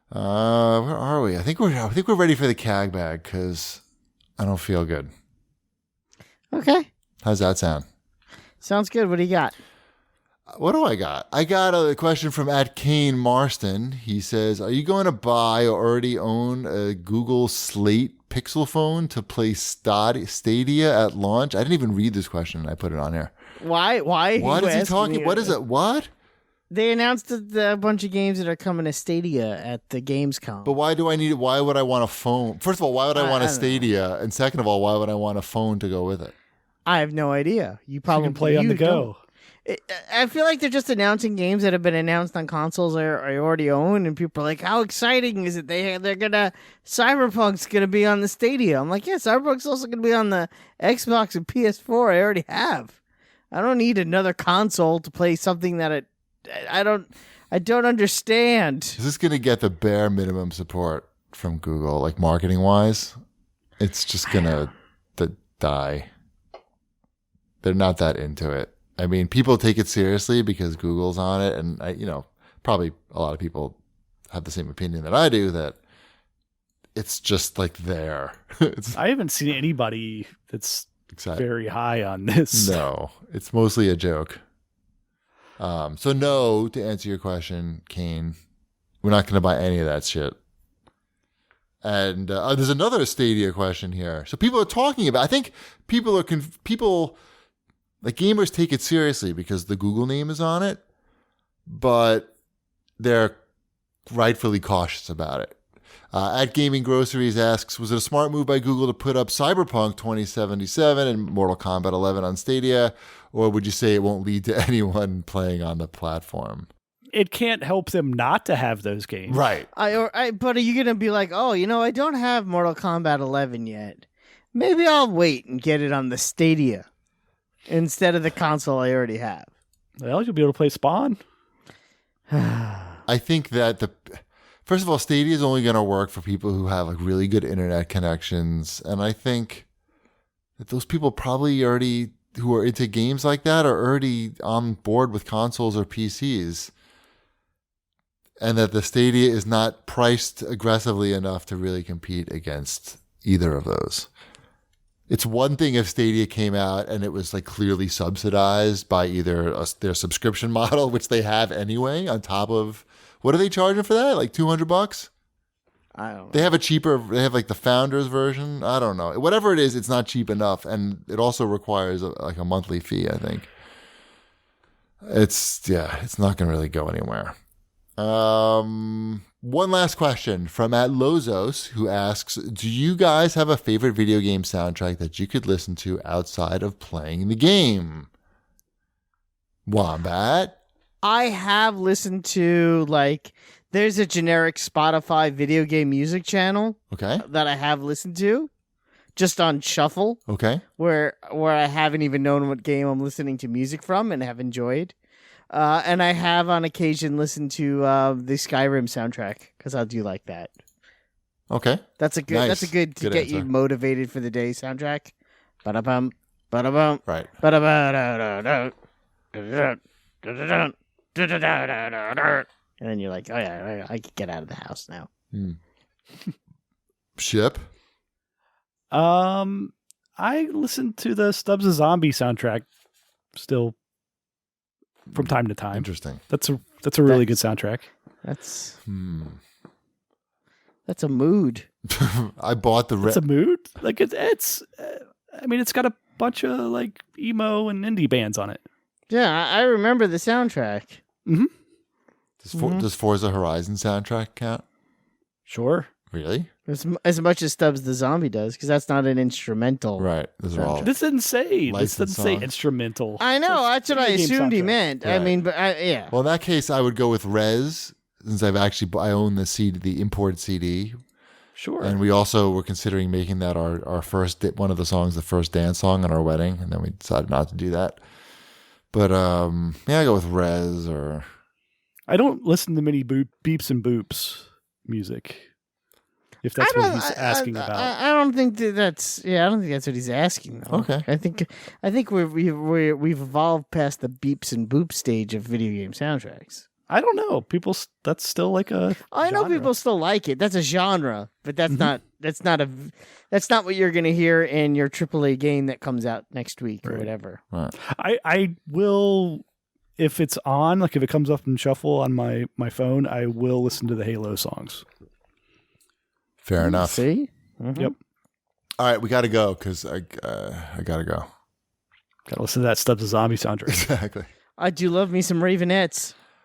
Where are we? I think we're ready for the CAG bag because I don't feel good. Okay. How's that sound? Sounds good. What do you got? What do I got? I got a question from @Kane Marston. He says, "Are you going to buy or already own a Google Slate Pixel phone to play Stadia at launch?" I didn't even read this question. I put it on here. Why? What is he talking? What is it? What? They announced a bunch of games that are coming to Stadia at the Gamescom. But why do I need it? Why would I want a phone? First of all, why would I want a Stadia? And second of all, why would I want a phone to go with it? I have no idea. You probably can play on the go. I feel like they're just announcing games that have been announced on consoles or already own, and people are like, "How exciting is it? Cyberpunk's gonna be on the Stadia." I'm like, "Yeah, Cyberpunk's also gonna be on the Xbox and PS4. I already have. I don't need another console to play something that I don't understand." Is this gonna get the bare minimum support from Google, like marketing wise? It's just gonna die. They're not that into it. I mean, people take it seriously because Google's on it, and probably a lot of people have the same opinion that I do, that it's just like there. I haven't seen anybody that's very high on this. No, it's mostly a joke. So no, to answer your question, Kane, we're not going to buy any of that shit. And there's another Stadia question here. So people are talking about. I think people like gamers take it seriously because the Google name is on it, but they're rightfully cautious about it. @Gaming Groceries asks, was it a smart move by Google to put up Cyberpunk 2077 and Mortal Kombat 11 on Stadia, or would you say it won't lead to anyone playing on the platform? It can't help them not to have those games. Right. But are you going to be like, "Oh, I don't have Mortal Kombat 11 yet. Maybe I'll wait and get it on the Stadia instead of the console I already have"? Well, you'll be able to play Spawn. I think that first of all, Stadia is only going to work for people who have like really good internet connections, and I think that those people probably already who are into games like that are already on board with consoles or PCs, and that the Stadia is not priced aggressively enough to really compete against either of those. It's one thing if Stadia came out and it was like clearly subsidized by either their subscription model, which they have anyway, on top of, what are they charging for that? Like $200? I don't know. They have like the founders version. I don't know. Whatever it is, it's not cheap enough. And it also requires like a monthly fee, I think. It's not going to really go anywhere. One last question from @Lozos, who asks, do you guys have a favorite video game soundtrack that you could listen to outside of playing the game? Wombat? I have listened to, there's a generic Spotify video game music channel. Okay. That I have listened to just on shuffle. Okay. Where I haven't even known what game I'm listening to music from and have enjoyed. And I have on occasion listened to the Skyrim soundtrack because I do like that. Okay. That's a good. Nice. That's a good to Good get answer. you motivated for the day soundtrack. Ba-da-bum, ba-da-bum. Right. Ba-da-ba-da-da-da. And then you're like, oh yeah, I can get out of the house now. Ship? I listen to the Stubbs the Zombie soundtrack still from time to time. Interesting. That's a really good soundtrack. That's a mood. I bought the... It's a mood? Like, it's it's got a bunch of, like, emo and indie bands on it. Yeah, I remember the soundtrack. Mm-hmm. Does Forza Horizon soundtrack count? Sure. Really? As much as Stubbs the Zombie does, because that's not an instrumental. Right. Those are all... This doesn't say licensed songs. instrumental. I know. That's what I assumed he meant. Right. I mean, but yeah. Well, in that case, I would go with Rez, since I own the CD, the import CD. Sure. And we also were considering making that our first one of the songs, the first dance song on our wedding, and then we decided not to do that. But I go with Rez or... I don't listen to many beeps and boops music. If that's what he's asking about. I don't think that's what he's asking though. Okay. I think we've evolved past the beeps and boops stage of video game soundtracks. I don't know. That's still like a. I know genre. people still like it. That's a genre, but that's not what you're gonna hear in your AAA game that comes out next week or whatever. Right. I will, if it's on, like if it comes up in shuffle on my phone, I will listen to the Halo songs. Fair enough. See? Mm-hmm. Yep. All right, we got to go because I got to go. Gotta listen to that Stubbs the Zombie soundtrack. Exactly. I do love me some Ravenettes.